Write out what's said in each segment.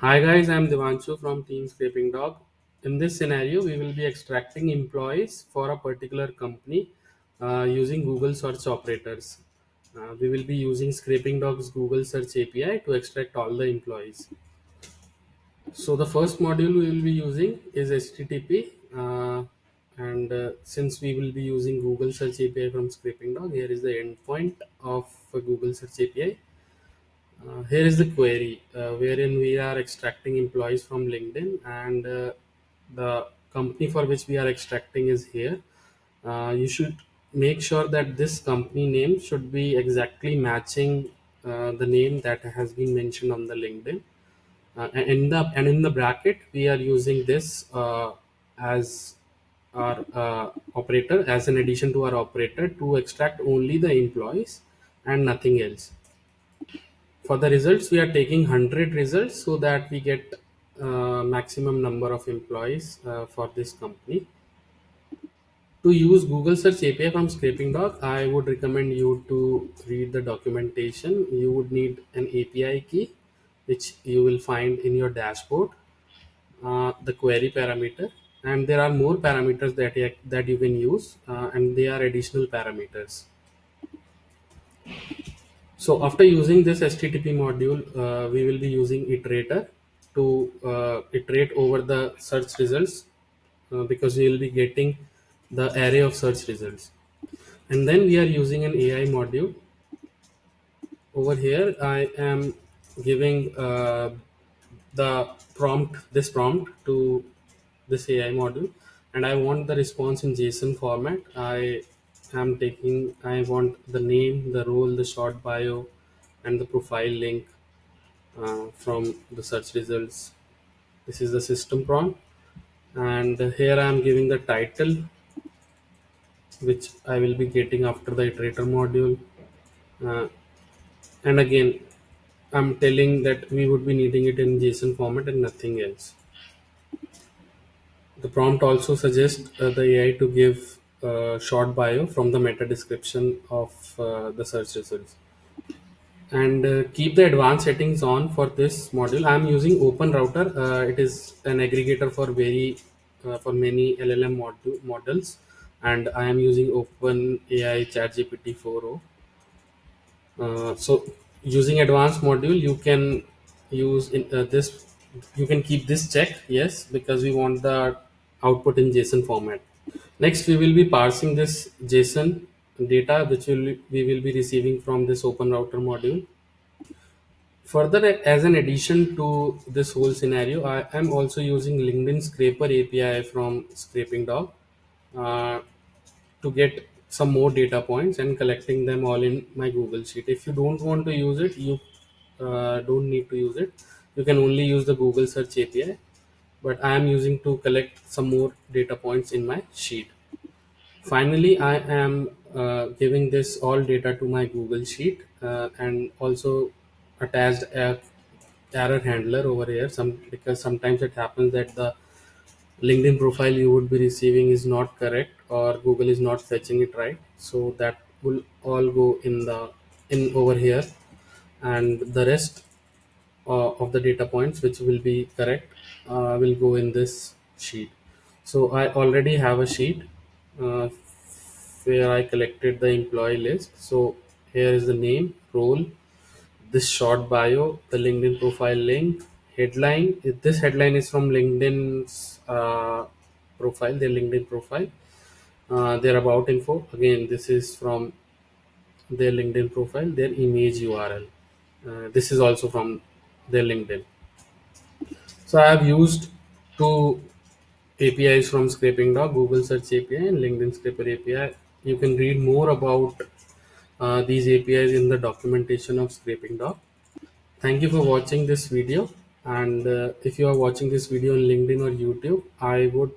Hi guys, I'm Divanshu from Team Scrapingdog. In this scenario, we will be extracting employees for a particular company using Google search operators. We will be using Scrapingdog's Google search API to extract all the employees. So the first module we will be using is HTTP, and since we will be using Google search API from Scrapingdog, here is the endpoint of Google search API. Here is the query wherein we are extracting employees from LinkedIn, and the company for which we are extracting is here. You should make sure that this company name should be exactly matching the name that has been mentioned on the LinkedIn. In the bracket, we are using this as our operator, as an addition to our operator, to extract only the employees and nothing else. For the results, we are taking 100 results so that we get maximum number of employees for this company. To use Google Search API from Scrapingdog, I would recommend you to read the documentation. You would need an API key, which you will find in your dashboard, the query parameter, and there are more parameters that you can use, and they are additional parameters. So after using this HTTP module, we will be using iterator to iterate over the search results, because we will be getting the array of search results. And then we are using an AI module. Over here, I am giving this prompt to this AI module, and I want the response in JSON format. I want the name, the role, the short bio, and the profile link from the search results. This is the system prompt, and here I am giving the title, which I will be getting after the iterator module. Uh, and again, I'm telling that we would be needing it in JSON format and nothing else. The prompt also suggests the AI to give short bio from the meta description of the search results. And keep the advanced settings on for this module. I'm using Open Router. It is an aggregator for many LLM models, and I am using Open AI ChatGPT 4.0. So using advanced module, you can use this. You can keep this check, yes, because we want the output in JSON format. Next, we will be parsing this JSON data, which we will be receiving from this Open Router module. Further, as an addition to this whole scenario, I am also using LinkedIn Scraper API from Scrapingdog uh, to get some more data points and collecting them all in my Google Sheet. If you don't want to use it, you don't need to use it. You can only use the Google Search API, but I am using to collect some more data points in my sheet. Finally, I am giving this all data to my Google Sheet, and also attached a error handler over here. Because sometimes it happens that the LinkedIn profile you would be receiving is not correct, or Google is not fetching it right. So that will all go in over here, and the rest of the data points which will be correct will go in this sheet. So I already have a sheet uh, where I collected the employee list. So here is the name, role, this short bio, the LinkedIn profile link, headline. This headline is from LinkedIn's profile, their LinkedIn profile. Their about info. Again, this is from their LinkedIn profile, their image URL. This is also from their LinkedIn. So I have used two APIs from Scrapingdog, Google Search API and LinkedIn Scraper API. You can read more about these APIs in the documentation of Scrapingdog. Thank you for watching this video. And if you are watching this video on LinkedIn or YouTube, I would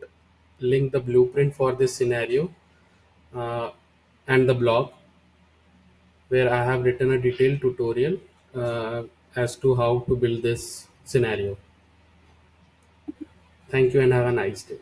link the blueprint for this scenario uh, and the blog where I have written a detailed tutorial as to how to build this scenario. Thank you and have a nice day.